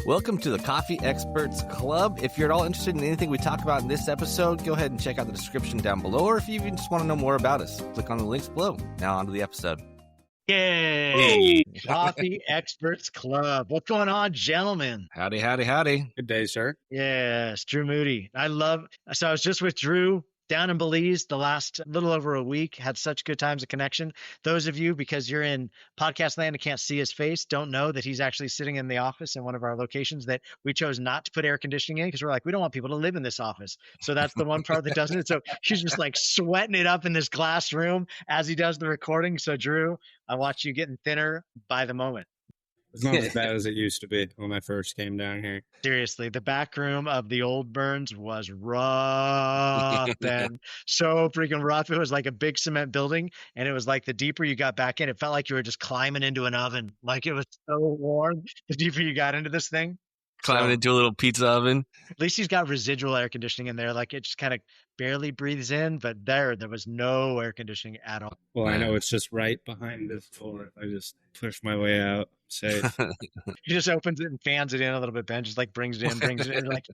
Welcome to the Coffee Experts Club. If you're at all interested in anything we talk about in this episode, go ahead and check out the description down below, or if you even just want to know more about us, click on the links below. Now on to the episode. Yay! Coffee Experts Club. What's going on, gentlemen? Howdy, howdy, howdy. Good day, sir. Yes, Drew Moody. I was just with Drew down in Belize the last little over a week. Had such good times of connection. Those of you, because you're in podcast land and can't see his face, don't know that he's actually sitting in the office in one of our locations that we chose not to put air conditioning in because we're like, we don't want people to live in this office. So that's the one part that doesn't it. So he's just like sweating it up in this glass room as he does the recording. So Drew, I watch you getting thinner by the moment. It's not as bad as it used to be when I first came down here. Seriously, the back room of the old Burns was rough and so freaking rough. It was like a big cement building, and it was like the deeper you got back in, it felt like you were just climbing into an oven. Like it was so warm the deeper you got into this thing. Climbing into a little pizza oven. At least he's got residual air conditioning in there. Like it just kind of barely breathes in, but there was no air conditioning at all. Well, I know it's just right behind this door. I just push my way out. Safe. He just opens it and fans it in a little bit, Ben. Just like brings it in, like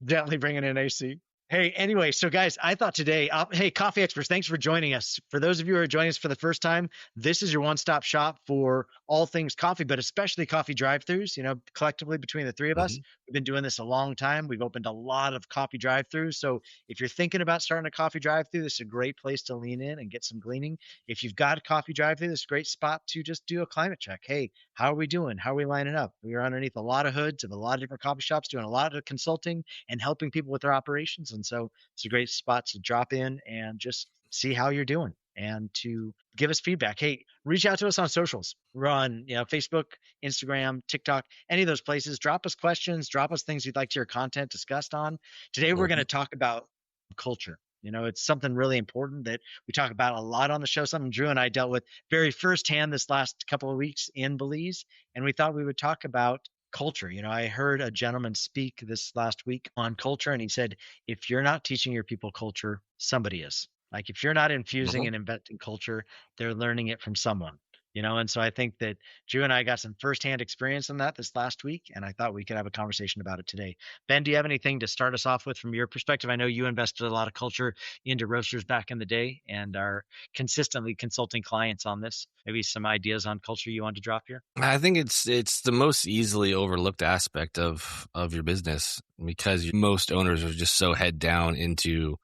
gently bringing in AC. Hey, anyway, so guys, I thought today, hey, Coffee Experts, thanks for joining us. For those of you who are joining us for the first time, this is your one-stop shop for all things coffee, but especially coffee drive-thrus. You know, collectively between the three of us, we've been doing this a long time. We've opened a lot of coffee drive-thrus. So if you're thinking about starting a coffee drive-thru, this is a great place to lean in and get some gleaning. If you've got a coffee drive-thru, this is a great spot to just do a climate check. Hey, how are we doing? How are we lining up? We are underneath a lot of hoods of a lot of different coffee shops doing a lot of consulting and helping people with their operations. And so it's a great spot to drop in and just see how you're doing and to give us feedback. Hey, reach out to us on socials. We're on Facebook, Instagram, TikTok, any of those places. Drop us questions, drop us things you'd like to hear content discussed on. Today, we're going to talk about culture. You know, it's something really important that we talk about a lot on the show, something Drew and I dealt with very firsthand this last couple of weeks in Belize. And we thought we would talk about culture. You know, I heard a gentleman speak this last week on culture, and he said, if you're not teaching your people culture, somebody is. Like if you're not infusing and inventing culture, they're learning it from someone. You know, and so I think that Drew and I got some firsthand experience in that this last week, and I thought we could have a conversation about it today. Ben, do you have anything to start us off with from your perspective? I know you invested a lot of culture into roasters back in the day and are consistently consulting clients on this. Maybe some ideas on culture you want to drop here? I think it's the most easily overlooked aspect of your business because most owners are just so head down into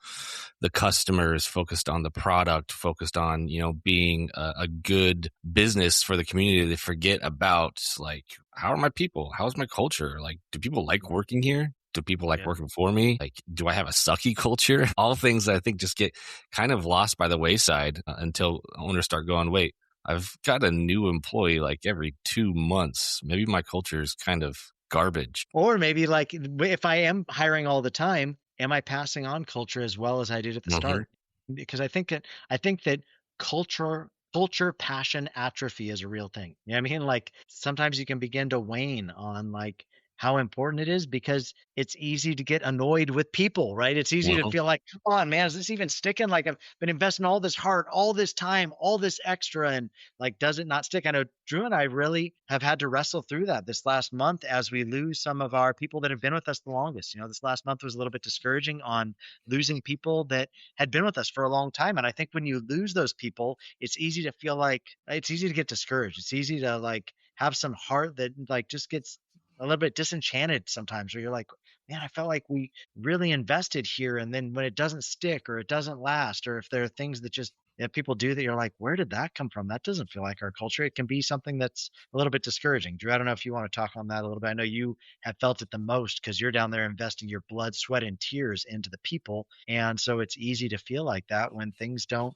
the customers, focused on the product, focused on, being a good business for the community. They forget about like, how are my people? How's my culture? Like, do people like working here? Do people like working for me? Like, do I have a sucky culture? All things that I think just get kind of lost by the wayside until owners start going, wait, I've got a new employee like every 2 months. Maybe my culture is kind of garbage. Or maybe like if I am hiring all the time, am I passing on culture as well as I did at the start? Because I think that culture passion atrophy is a real thing. You know what I mean? Like sometimes you can begin to wane on like how important it is because it's easy to get annoyed with people, right? It's easy to feel like, come on, man, is this even sticking? Like I've been investing all this heart, all this time, all this extra, and like, does it not stick? I know Drew and I really have had to wrestle through that this last month as we lose some of our people that have been with us the longest. You know, this last month was a little bit discouraging on losing people that had been with us for a long time. And I think when you lose those people, it's easy to feel like it's easy to get discouraged. It's easy to like have some heart that like just gets a little bit disenchanted sometimes, where you're like, man, I felt like we really invested here. And then when it doesn't stick or it doesn't last, or if there are things that just people do that you're like, where did that come from? That doesn't feel like our culture. It can be something that's a little bit discouraging. Drew, I don't know if you want to talk on that a little bit. I know you have felt it the most because you're down there investing your blood, sweat, and tears into the people. And so it's easy to feel like that when things don't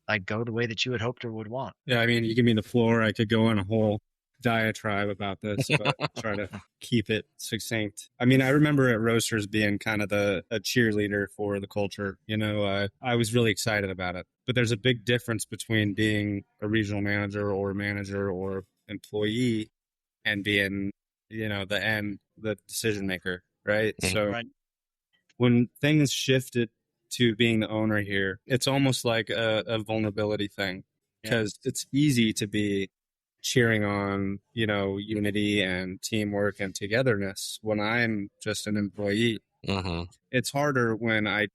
like go the way that you had hoped or would want. Yeah, I mean, you give me the floor, I could go on a whole diatribe about this, but try to keep it succinct. I mean, I remember at Roasters being kind of a cheerleader for the culture. You know, I was really excited about it. But there's a big difference between being a regional manager or employee and being, the decision maker, right? So when things shifted to being the owner here, it's almost like a vulnerability thing because it's easy to be cheering on, unity and teamwork and togetherness when I'm just an employee. Mm-hmm. It's harder when I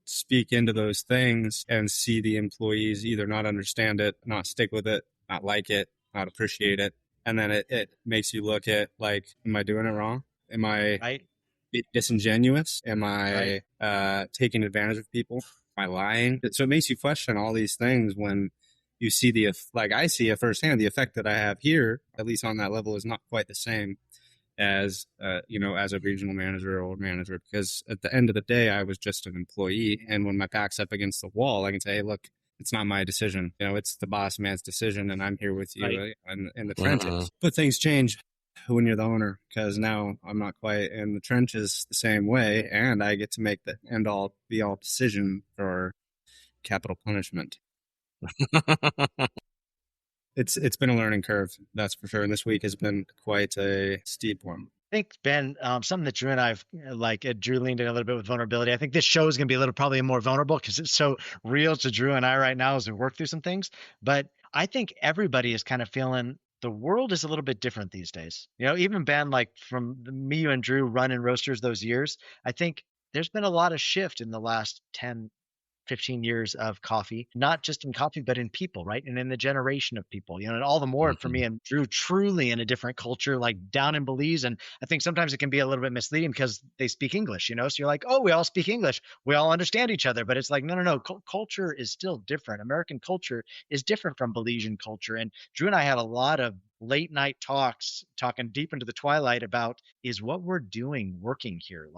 speak into those things and see the employees either not understand it, not stick with it, not like it, not appreciate it. And then it makes you look at like, am I doing it wrong? Am I disingenuous? Am I taking advantage of people? Am I lying? So it makes you question all these things when you see I see it firsthand. The effect that I have here, at least on that level, is not quite the same as as a regional manager or manager, because at the end of the day, I was just an employee. And when my back's up against the wall, I can say, hey, look, it's not my decision. It's the boss man's decision, and I'm here with you in the trenches. But things change when you're the owner, because now I'm not quite in the trenches the same way, and I get to make the end-all be-all decision for capital punishment. It's been a learning curve, that's for sure. And this week has been quite a steep one. I think, Ben, something that Drew and I've Drew leaned in a little bit with vulnerability. I think this show is going to be probably more vulnerable because it's so real to Drew and I right now as we work through some things. But I think everybody is kind of feeling the world is a little bit different these days. Even Ben, from me, you and Drew running Roasters those years, I think there's been a lot of shift in the last 10, 15 years of coffee, not just in coffee, but in people, right? And in the generation of people, and all the more for me and Drew, truly in a different culture, like down in Belize. And I think sometimes it can be a little bit misleading because they speak English, so you're like, oh, we all speak English. We all understand each other. But it's like, no. Culture is still different. American culture is different from Belizean culture. And Drew and I had a lot of late night talking deep into the twilight about, is what we're doing working here?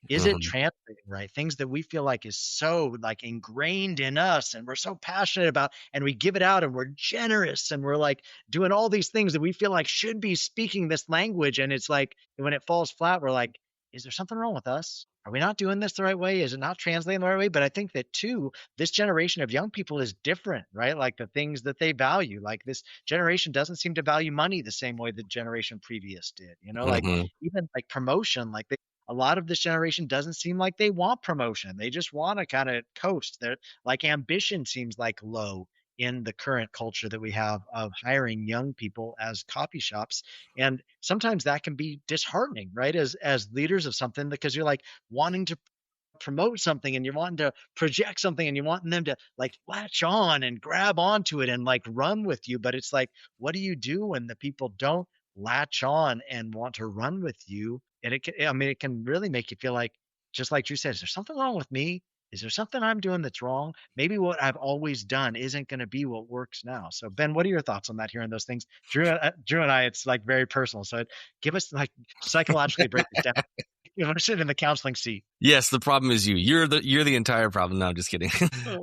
Is it translating right? Things that we feel like is so ingrained in us and we're so passionate about, and we give it out and we're generous and we're doing all these things that we feel like should be speaking this language. And it's when it falls flat, we're like, is there something wrong with us? Are we not doing this the right way? Is it not translating the right way? But I think that too, this generation of young people is different, right? The things that they value, this generation doesn't seem to value money the same way the generation previous did, even promotion, a lot of this generation doesn't seem like they want promotion. They just want to kind of coast. They're ambition seems low in the current culture that we have of hiring young people as coffee shops. And sometimes that can be disheartening, right? As leaders of something, because you're wanting to promote something and you're wanting to project something and you want them to latch on and grab onto it and run with you. But it's what do you do when the people don't latch on and want to run with you? And it can really make you feel just like Drew said, is there something wrong with me? Is there something I'm doing that's wrong? Maybe what I've always done isn't going to be what works now. So Ben, what are your thoughts on that, hearing those things? Drew and I, it's very personal. So give us psychologically break this down. You want to sit in the counseling seat. Yes, the problem is you. You're the entire problem. No, I'm just kidding.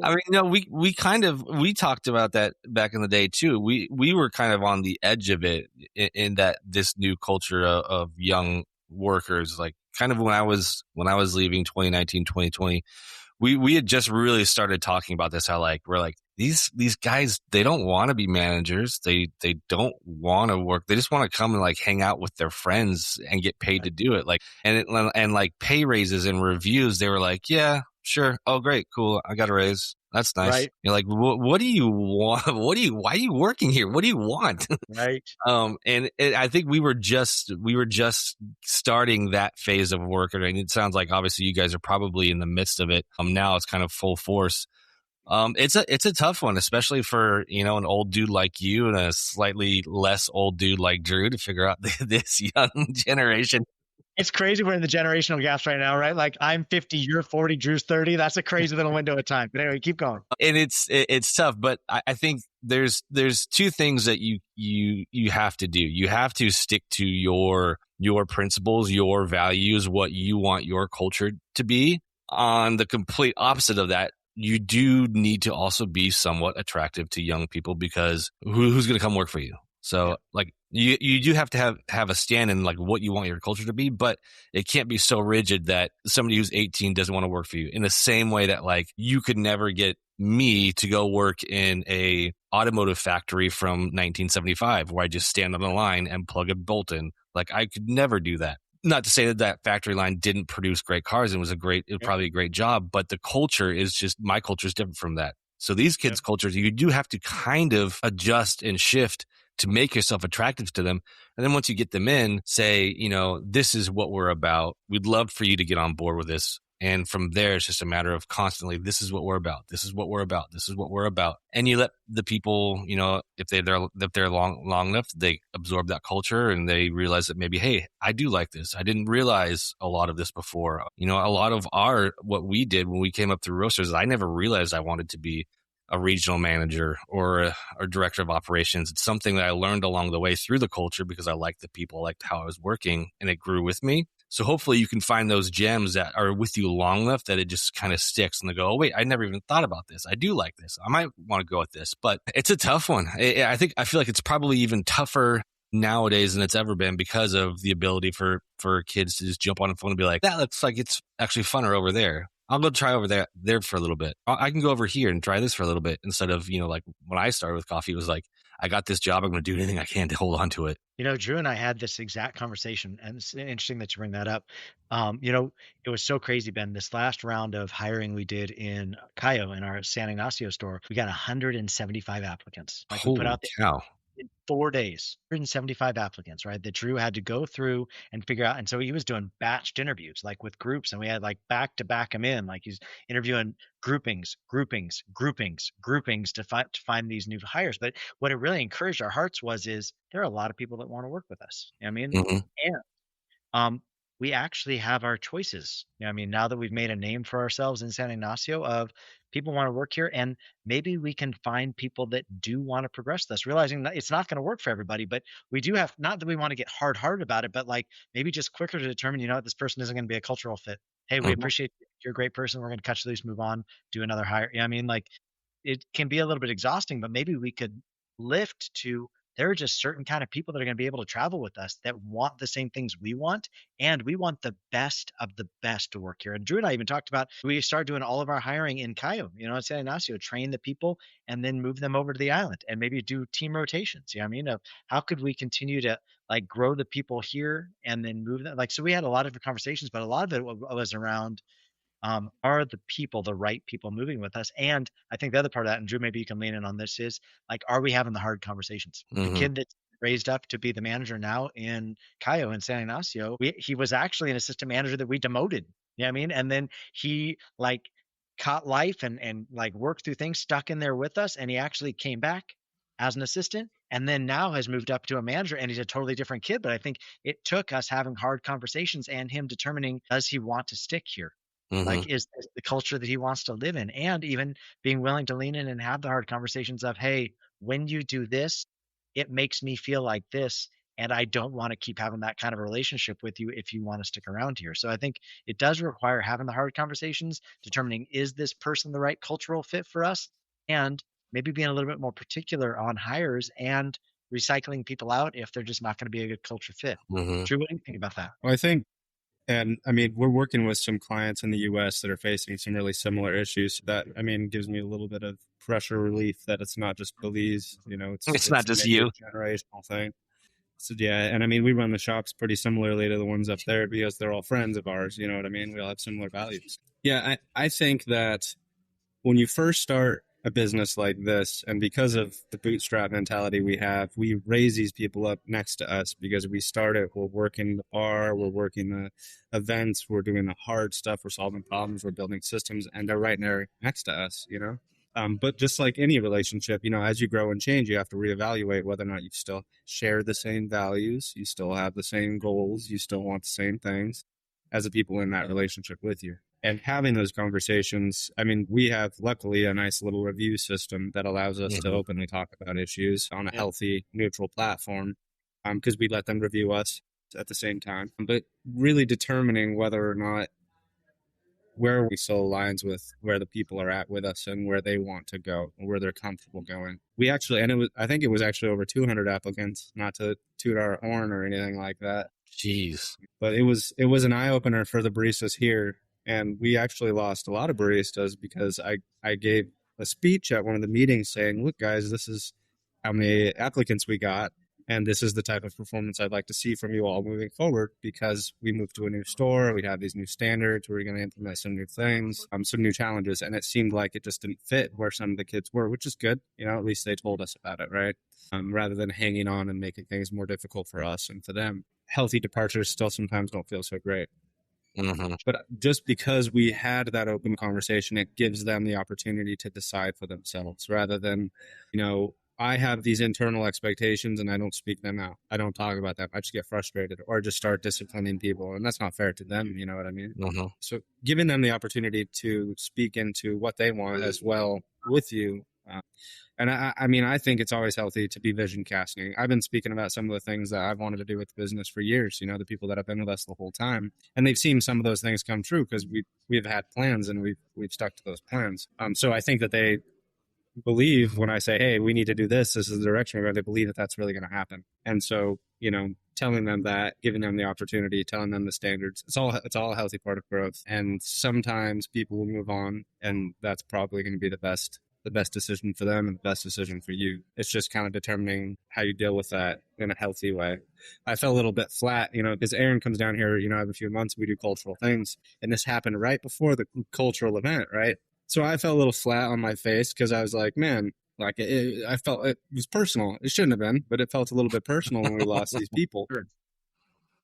I mean, no, we talked about that back in the day too. We were kind of on the edge of it in that this new culture of young workers, kind of when I was leaving 2019, 2020. We had just really started talking about this, how we're these guys, they don't want to be managers. They don't want to work. They just want to come and hang out with their friends and get paid to do it. And pay raises and reviews, they were yeah, sure. Oh, great. Cool. I got a raise. That's nice. Right. You're what do you want? Why are you working here? What do you want? Right. I think we were just starting that phase of work. And it sounds like obviously you guys are probably in the midst of it. Now it's kind of full force. It's a tough one, especially for, an old dude like you and a slightly less old dude like Drew to figure out this young generation. It's crazy. We're in the generational gaps right now, right? I'm 50, you're 40, Drew's 30. That's a crazy little window of time. But anyway, keep going. And it's tough, but I think there's two things that you have to do. You have to stick to your principles, your values, what you want your culture to be. On the complete opposite of that, you do need to also be somewhat attractive to young people, because who's going to come work for you? So you do have to have a stand in what you want your culture to be, but it can't be so rigid that somebody who's 18 doesn't want to work for you. In the same way that you could never get me to go work in a automotive factory from 1975 where I just stand on the line and plug a bolt in. I could never do that. Not to say that factory line didn't produce great cars and was probably a great job, but the culture is my culture is different from that. So these kids' cultures, you do have to kind of adjust and shift to make yourself attractive to them. And then once you get them in, say, this is what we're about. We'd love for you to get on board with this. And from there, it's just a matter of constantly, this is what we're about. This is what we're about. This is what we're about. And you let the people, if they're long enough, they absorb that culture and they realize that maybe, hey, I do like this. I didn't realize a lot of this before. A lot of what we did when we came up through Roasters, I never realized I wanted to be a regional manager or a director of operations. It's something that I learned along the way through the culture because I liked the people, I liked how I was working, and it grew with me. So hopefully you can find those gems that are with you long enough that it just kind of sticks and they go, oh, wait, I never even thought about this. I do like this. I might want to go with this, but it's a tough one. I feel like it's probably even tougher nowadays than it's ever been because of the ability for kids to just jump on the phone and be like, that looks like it's actually funner over there. I'll go try over there for a little bit. I can go over here and try this for a little bit instead of, like when I started with coffee, it was like, I got this job. I'm going to do anything I can to hold on to it. Drew and I had this exact conversation, and it's interesting that you bring that up. It was so crazy, Ben. This last round of hiring we did in Cayo in our San Ignacio store, we got 175 applicants. Like we put out cow. In 4 days, 175 applicants, right? That Drew had to go through and figure out. And so he was doing batched interviews, like with groups, and we had like back to back him in, like he's interviewing groupings to find these new hires. But what it really encouraged our hearts is there are a lot of people that want to work with us. Mm-hmm. And we actually have our choices. Now that we've made a name for ourselves in San Ignacio of people want to work here, and maybe we can find people that do want to progress this, realizing that it's not going to work for everybody, but we do have, not that we want to get hard about it, but like maybe just quicker to determine, this person isn't going to be a cultural fit. Hey, we appreciate you. You're a great person. We're going to cut you loose, move on, do another hire. Like it can be a little bit exhausting, but maybe we could lift to, there are just certain kind of people that are going to be able to travel with us that want the same things we want. And we want the best of the best to work here. And Drew and I even talked about, we start doing all of our hiring in Cayo, in San Ignacio, train the people and then move them over to the island and maybe do team rotations. Of how could we continue to like grow the people here and then move them? Like, so we had a lot of conversations, but a lot of it was around, are the people the right people moving with us? And I think the other part of that, and Drew, maybe you can lean in on this, is like, are we having the hard conversations? Mm-hmm. The kid that's raised up to be the manager now in Cayo in San Ignacio, he was actually an assistant manager that we demoted. And then he like caught life and like worked through things, stuck in there with us, and he actually came back as an assistant and then now has moved up to a manager, and he's a totally different kid. But I think it took us having hard conversations and him determining, does he want to stick here? Mm-hmm. Like, is this the culture that he wants to live in? And even being willing to lean in and have the hard conversations of, hey, when you do this, it makes me feel like this, and I don't want to keep having that kind of a relationship with you if you want to stick around here. So I think it does require having the hard conversations, determining, is this person the right cultural fit for us? And maybe being a little bit more particular on hires and recycling people out if they're just not going to be a good culture fit. Mm-hmm. Drew, what do you think about that? Well, I think, and we're working with some clients in the U.S. that are facing some really similar issues. That, gives me a little bit of pressure relief that it's not just Belize. It's not just you. A generational thing. So yeah, and we run the shops pretty similarly to the ones up there because they're all friends of ours. You know what I mean? We all have similar values. Yeah, I think that when you first start a business like this, and because of the bootstrap mentality we raise these people up next to us because we started, we're working the bar, we're working the events, we're doing the hard stuff, we're solving problems, we're building systems, and they're right there next to us, But just like any relationship, as you grow and change, you have to reevaluate whether or not you still share the same values, you still have the same goals, you still want the same things as the people in that relationship with you. And having those conversations, we have luckily a nice little review system that allows us to openly talk about issues on a healthy, neutral platform, because we let them review us at the same time. But really determining whether or not where we still aligns with where the people are at with us and where they want to go, or where they're comfortable going. We actually, I think it was actually over 200 applicants, not to toot our horn or anything like that. Jeez. But it was an eye opener for the baristas here. And we actually lost a lot of baristas because I gave a speech at one of the meetings saying, look, guys, this is how many applicants we got. And this is the type of performance I'd like to see from you all moving forward, because we moved to a new store. We have these new standards. We're going to implement some new things, some new challenges. And it seemed like it just didn't fit where some of the kids were, which is good. At least they told us about it, right? Rather than hanging on and making things more difficult for us and for them. Healthy departures still sometimes don't feel so great. Mm-hmm. But just because we had that open conversation, it gives them the opportunity to decide for themselves, rather than, I have these internal expectations and I don't speak them out. I don't talk about them. I just get frustrated or just start disciplining people. And that's not fair to them. You know what I mean? Mm-hmm. So giving them the opportunity to speak into what they want as well with you. And I think it's always healthy to be vision casting. I've been speaking about some of the things that I've wanted to do with the business for years, the people that have been with us the whole time. And they've seen some of those things come true because we've had plans and we've stuck to those plans. So I think that they believe when I say, hey, we need to do this is the direction we're going. They believe that that's really going to happen. And so, telling them that, giving them the opportunity, telling them the standards, it's all a healthy part of growth. And sometimes people will move on, and that's probably going to be the best decision for them and the best decision for you. It's just kind of determining how you deal with that in a healthy way. I felt a little bit flat, because Aaron comes down here, every few months we do cultural things, and this happened right before the cultural event, right? So I felt a little flat on my face because I was like, man, I felt it was personal. It shouldn't have been, but it felt a little bit personal when we lost these people.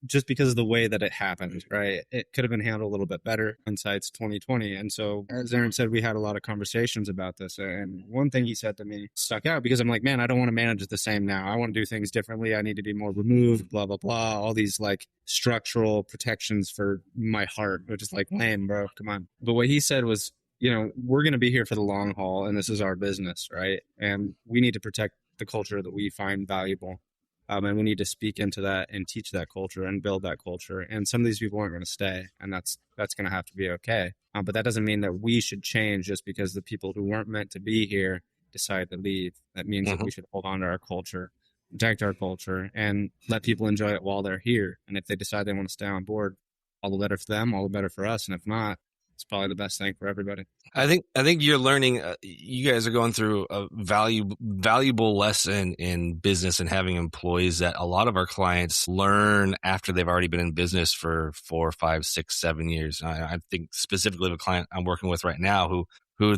Just because of the way that it happened, right? It could have been handled a little bit better. Hindsight's 2020. And so, as Aaron said, we had a lot of conversations about this. And one thing he said to me stuck out because I'm like, man, I don't want to manage it the same now. I want to do things differently. I need to be more removed, blah, blah, blah. All these structural protections for my heart, which is lame, bro. Come on. But what he said was, we're going to be here for the long haul, and this is our business, right? And we need to protect the culture that we find valuable. And we need to speak into that and teach that culture and build that culture. And some of these people aren't going to stay, and that's going to have to be okay. But that doesn't mean that we should change just because the people who weren't meant to be here decide to leave. That means that we should hold on to our culture, protect our culture, and let people enjoy it while they're here. And if they decide they want to stay on board, all the better for them, all the better for us. And if not, it's probably the best thing for everybody. I think you're learning. You guys are going through a valuable lesson in business and having employees that a lot of our clients learn after they've already been in business for 4, 5, 6, 7 years. I think specifically of a client I'm working with right now who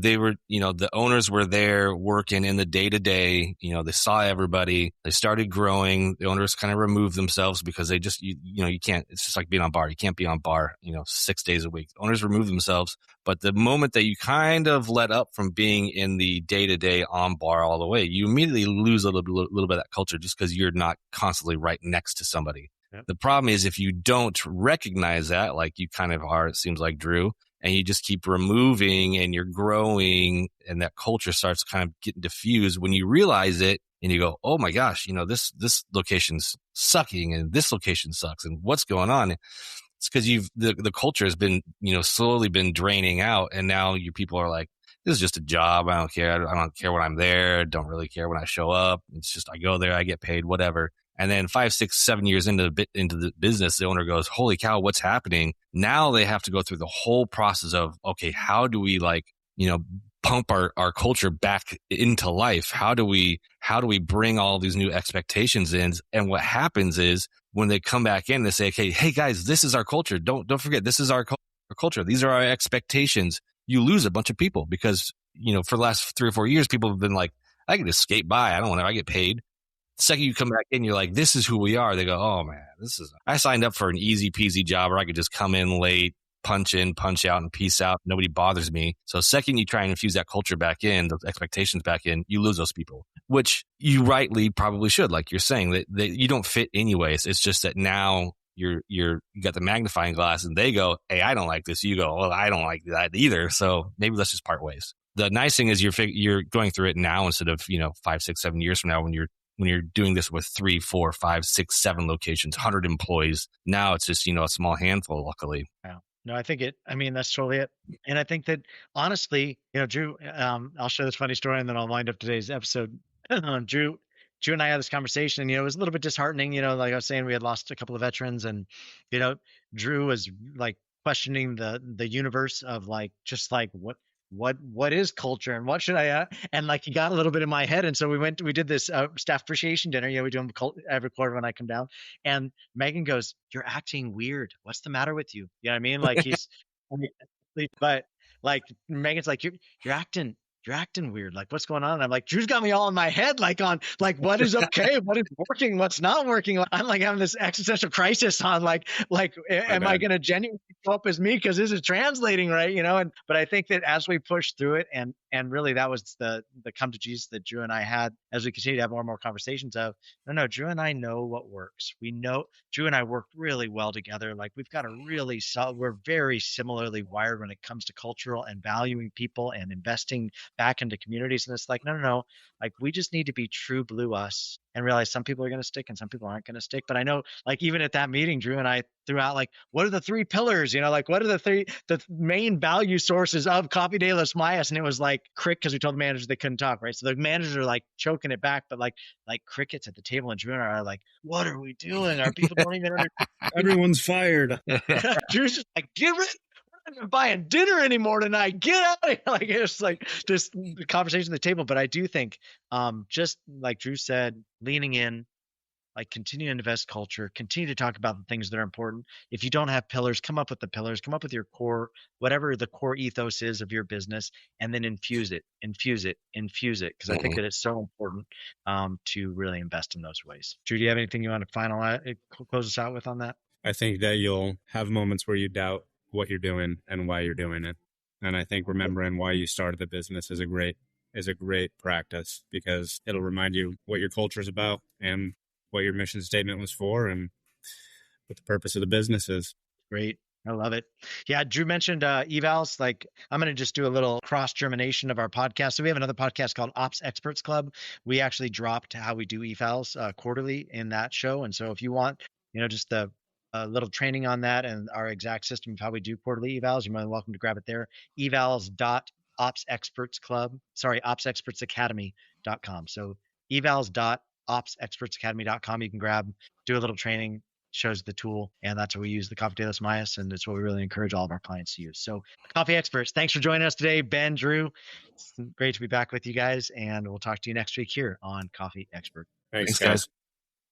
they were, the owners were there working in the day to day. They saw everybody. They started growing. The owners kind of removed themselves because they just, you can't. It's just like being on bar. You can't be on bar, 6 days a week. Owners remove themselves. But the moment that you kind of let up from being in the day to day on bar all the way, you immediately lose a little bit of that culture just because you're not constantly right next to somebody. Yep. The problem is if you don't recognize that, like you kind of are, it seems like, Drew, and you just keep removing and you're growing and that culture starts kind of getting diffused. When you realize it and you go, oh my gosh, this location's sucking and this location sucks and what's going on? It's because the culture has been, slowly been draining out. And now your people are like, this is just a job. I don't care. I don't care when I'm there. I don't really care when I show up. It's just, I go there, I get paid, whatever. And then 5, 6, 7 years into the business, the owner goes, holy cow, what's happening? Now they have to go through the whole process of, okay, how do we pump our culture back into life? How do we bring all these new expectations in? And what happens is when they come back in, they say, okay, hey guys, this is our culture. Don't forget, this is our culture. These are our expectations. You lose a bunch of people because, for the last 3 or 4 years, people have been like, I can just skate by. I don't want to, I get paid. The second you come back in, you're like, this is who we are. They go, oh man, I signed up for an easy peasy job where I could just come in late, punch in, punch out, and peace out. Nobody bothers me. So second you try and infuse that culture back in, those expectations back in, you lose those people, which you rightly probably should. Like you're saying that you don't fit anyways. It's just that now you got the magnifying glass and they go, hey, I don't like this. You go, well, I don't like that either. So maybe let's just part ways. The nice thing is you're going through it now instead of, 5, 6, 7 years from now when you're doing this with 3, 4, 5, 6, 7 locations, 100 employees. Now it's just, a small handful, luckily. Yeah. No, that's totally it. And I think that honestly, Drew, I'll share this funny story and then I'll wind up today's episode. Drew and I had this conversation, it was a little bit disheartening, like I was saying, we had lost a couple of veterans and, Drew was like questioning the universe of what what is culture and what should I and like he got a little bit in my head, and so we did this staff appreciation dinner. We do them every quarter when I come down, and Megan goes, "You're acting weird. What's the matter with you?" You know what I mean? Like he's, but like Megan's like, you're acting weird. Like, what's going on? And I'm like, Drew's got me all in my head, like on like what is okay, what is working, what's not working. I'm like having this existential crisis on am I going to genuinely show up as me because this is translating right, And but I think that as we push through it, and really that was the come to Jesus that Drew and I had as we continue to have more and more conversations of no, Drew and I know what works. We know Drew and I work really well together. Like we've got a really solid, we're very similarly wired when it comes to cultural and valuing people and investing back into communities. And it's like, no. Like we just need to be true blue us and realize some people are going to stick and some people aren't going to stick. But I know like even at that meeting, Drew and I threw out like, what are the 3 pillars? Like what are the main value sources of Coffee de los Mayas? And it was like because we told the managers they couldn't talk, right? So the managers are like choking it back, but like crickets at the table. And Drew and I are like, what are we doing? Our people don't even understand. Everyone's fired. Drew's just like, get rid. I'm not buying dinner anymore tonight. Get out of here. Like it's like just the conversation at the table. But I do think just like Drew said, leaning in, like continue to invest culture, continue to talk about the things that are important. If you don't have pillars, come up with the pillars, come up with your core, whatever the core ethos is of your business, and then infuse it. Because I think that it's so important to really invest in those ways. Drew, do you have anything you want to close us out with on that? I think that you'll have moments where you doubt what you're doing and why you're doing it. And I think remembering why you started the business is a great practice because it'll remind you what your culture is about and what your mission statement was for and what the purpose of the business is. Great. I love it. Yeah. Drew mentioned evals. Like I'm going to just do a little cross germination of our podcast. So we have another podcast called Ops Experts Club. We actually dropped how we do evals quarterly in that show. And so if you want, just the little training on that and our exact system of how we do quarterly evals, you're more than welcome to grab it there. opsexpertsacademy.com. So evals.opsexpertsacademy.com. You can do a little training, shows the tool, and that's what we use, the Coffee de los Mayas, and it's what we really encourage all of our clients to use. So Coffee Experts, thanks for joining us today, Ben, Drew. It's great to be back with you guys, and we'll talk to you next week here on Coffee Expert. Thanks guys.